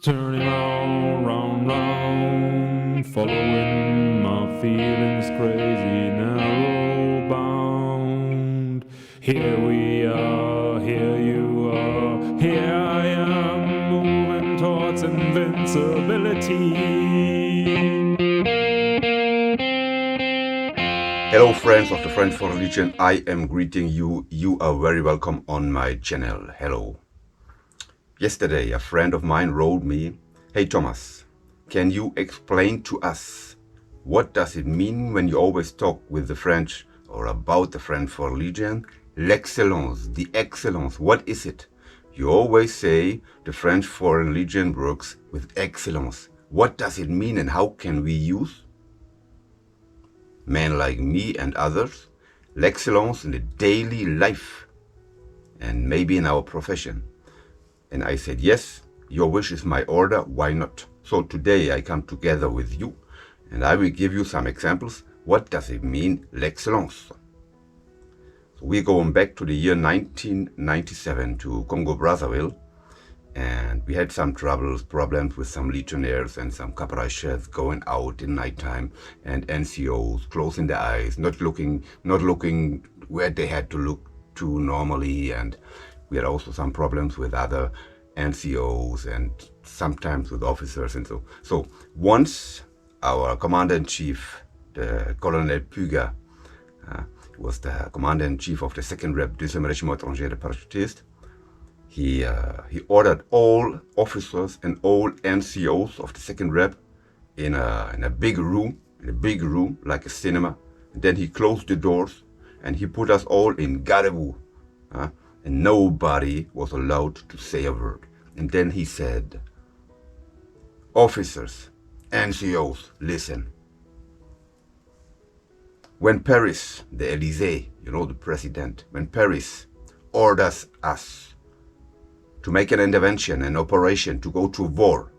Turning all round, following my feelings crazy, narrow bound. Here we are, here you are, here I am, moving towards invincibility. Hello friends of the French Religion, I am greeting you. You are very welcome on my channel. Hello. Yesterday a friend of mine wrote me, "Hey Thomas, can you explain to us what does it mean when you always talk with the French or about the French Religion? L'excellence, the excellence, what is it? You always say the French Foreign Legion works with excellence. What does it mean and how can we use men like me and others, l'excellence in the daily life and maybe in our profession?" And I said, yes, your wish is my order, why not? So today I come together with you and I will give you some examples. What does it mean, l'excellence? So we're going back to the year 1997 to Congo Brazzaville, and we had some problems with some legionnaires and some caporachets going out in nighttime and NCOs closing their eyes, not looking where they had to look to normally, and we had also some problems with other NCOs and sometimes with officers and so. So once our commander-in-chief, the Colonel Puga, was the commander-in-chief of the 2nd Rep, 2e Régiment étranger de Parachutistes, he ordered all officers and all NCOs of the 2nd Rep in a big room, like a cinema. And then he closed the doors and he put us all in garde-à-vous. And nobody was allowed to say a word. And then he said, "Officers, NCOs, listen. When Paris, the Élysée, the president, when Paris orders us to make an intervention, an operation, to go to war,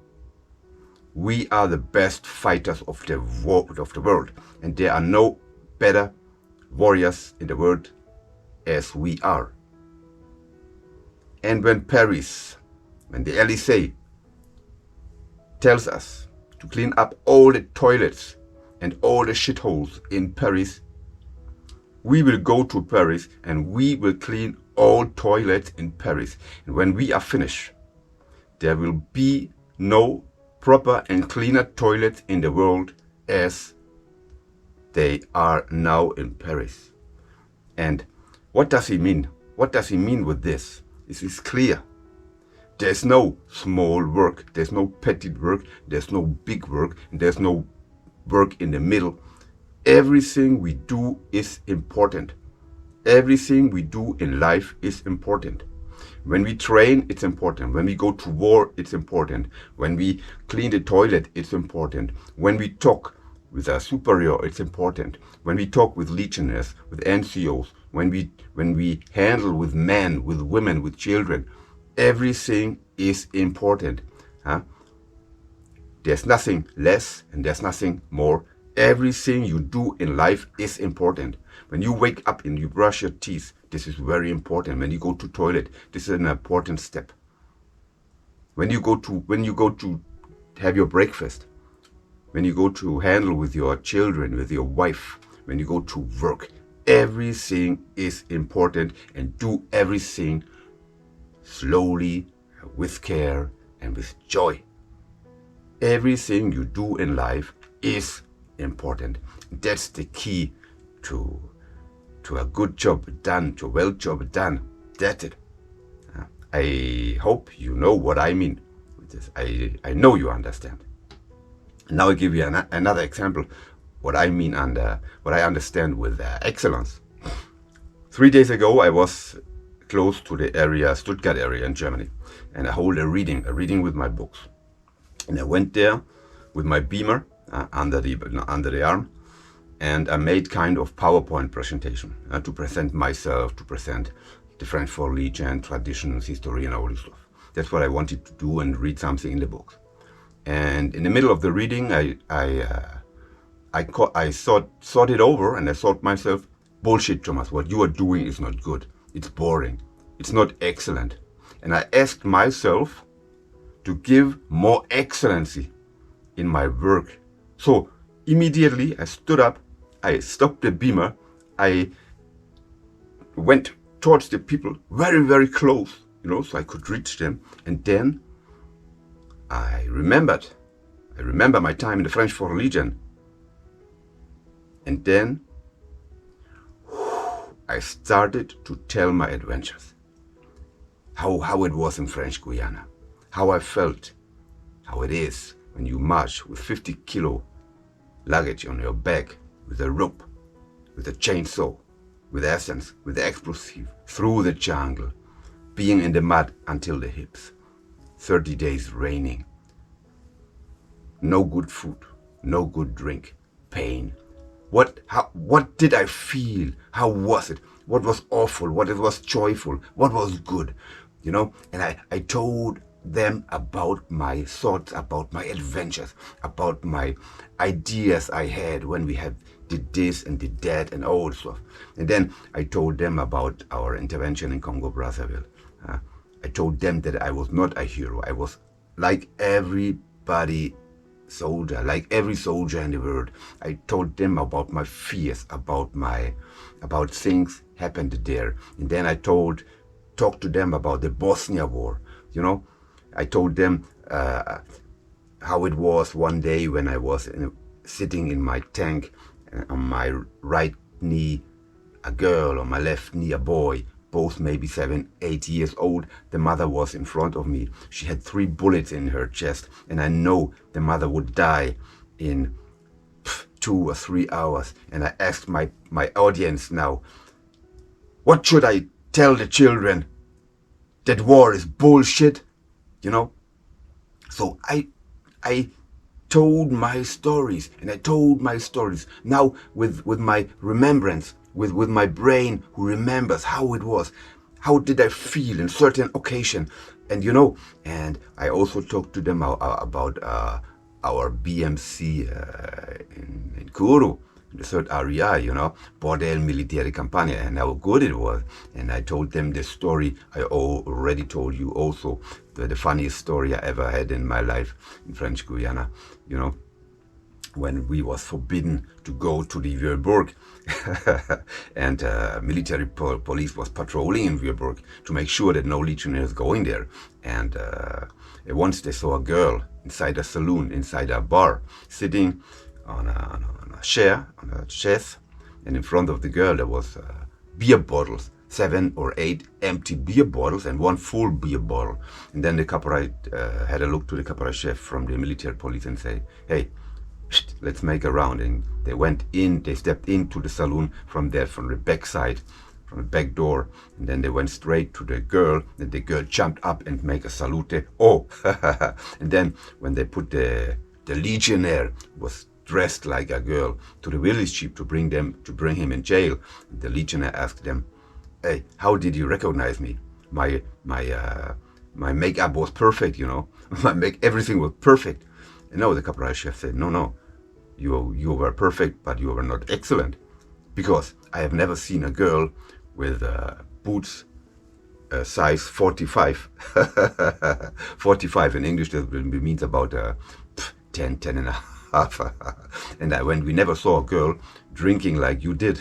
we are the best fighters of the world. And there are no better warriors in the world as we are. And when Paris, when the Élysée tells us to clean up all the toilets and all the shitholes in Paris, we will go to Paris and we will clean all toilets in Paris. And when we are finished, there will be no proper and cleaner toilets in the world as they are now in Paris." And what does he mean? What does he mean with this? This is clear. There's no small work, there's no petty work, there's no big work, and there's no work in the middle. Everything we do is important. Everything we do in life is important. When we train, it's important. When we go to war, it's important. When we clean the toilet, it's important. When we talk with a superior, it's important. When we talk with legionnaires, with NCOs, when we handle with men, with women, with children, everything is important. There's nothing less and there's nothing more. Everything you do in life is important. When you wake up and you brush your teeth, this is very important. When you go to toilet, this is an important step. When you go to have your breakfast, when you go to handle with your children, with your wife, when you go to work, everything is important, and do everything slowly, with care, and with joy. Everything you do in life is important. That's the key to a good job done, to a well job done. That's it. I hope you know what I mean with this. I know you understand. Now I give you another example what I mean and what I understand with excellence. 3 days ago I was close to the area, Stuttgart area in Germany, and I hold a reading with my books. And I went there with my beamer under the arm, and I made kind of PowerPoint presentation to present myself, to present the French Foreign Legion, traditions, history, and all this stuff. That's what I wanted to do, and read something in the books. And in the middle of the reading, I thought it over, and I thought myself, bullshit, Thomas, what you are doing is not good. It's boring. It's not excellent. And I asked myself, to give more excellency in my work. So immediately I stood up, I stopped the beamer, I went towards the people very, very close, so I could reach them. And then I remember my time in the French Foreign Legion. And then I started to tell my adventures. How it was in French Guyana, how I felt, how it is when you march with 50 kilo luggage on your back, with a rope, with a chainsaw, with essence, with explosive, through the jungle, being in the mud until the hips, 30 days raining, no good food, no good drink, pain. What did I feel? How was it? What was awful? What was joyful? What was good? And I told them about my thoughts, about my adventures, about my ideas I had when we did this and did that and all stuff. And then I told them about our intervention in Congo Brazzaville. I told them that I was not a hero. I was like everybody soldier, like every soldier in the world. I told them about my fears, about things happened there. And then I talked to them about the Bosnia War. I told them how it was one day when I was sitting in my tank, on my right knee a girl, on my left knee a boy, both maybe 7, 8 years old. The mother was in front of me. She had 3 bullets in her chest, and I know the mother would die in 2 or 3 hours. And I asked my audience now, what should I tell the children? That war is bullshit, So I told my stories, and I told my stories now with my remembrance, with my brain who remembers how it was, how did I feel in certain occasion, and and I also talked to them about our BMC in Kuru, the third REI, Bordel Military Campagna, and how good it was. And I told them the story I already told you also, the funniest story I ever had in my life in French Guyana, when we was forbidden to go to the Vieux-Bourg and military police was patrolling in Vieux-Bourg to make sure that no legionnaires going there. And once they saw a girl inside a saloon, inside a bar, sitting on a chair, on a chest, and in front of the girl there was beer bottles, 7 or 8 empty beer bottles and 1 full beer bottle. And then the caporal had a look to the caporal chef from the military police and say, hey, let's make a round. And they stepped into the saloon from the back side, from the back door, and then they went straight to the girl, and the girl jumped up and make a salute. Oh, and then when they put the legionnaire was dressed like a girl to the village chief to bring him in jail, the legionnaire asked them, hey, how did you recognize me? My makeup was perfect, everything was perfect. And no, the caporal chef said, no, you were perfect, but you were not excellent, because I have never seen a girl with boots size 45. 45 in English that means about 10 and a half. And when we never saw a girl drinking like you did.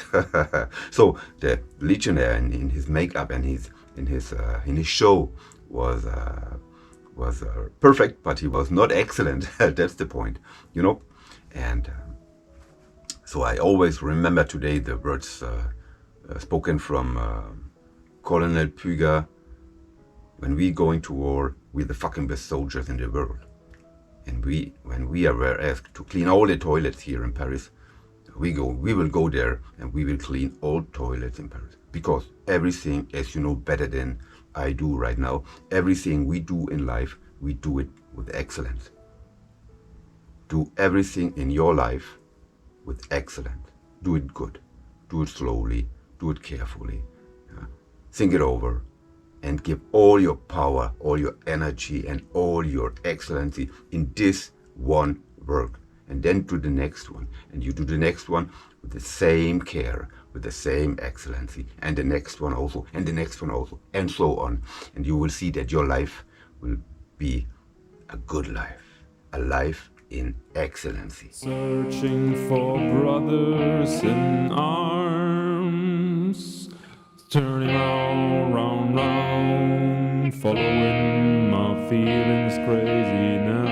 So the legionnaire in his makeup and in his show was perfect, but he was not excellent. That's the point, And so I always remember today the words spoken from Colonel Puga: when we going to war, we're the fucking best soldiers in the world. And when we were asked to clean all the toilets here in Paris, we will go there and we will clean all toilets in Paris. Because everything, as you know better than I do right now, everything we do in life, we do it with excellence. Do everything in your life with excellence. Do it good. Do it slowly. Do it carefully. Think it over and give all your power, all your energy, and all your excellency in this one work. And then do the next one. And you do the next one with the same care, with the same excellency, and the next one also, and the next one also, and so on. And you will see that your life will be a good life, a life in excellency. Searching for brothers in arms, turning all round, round, following my feelings crazy now.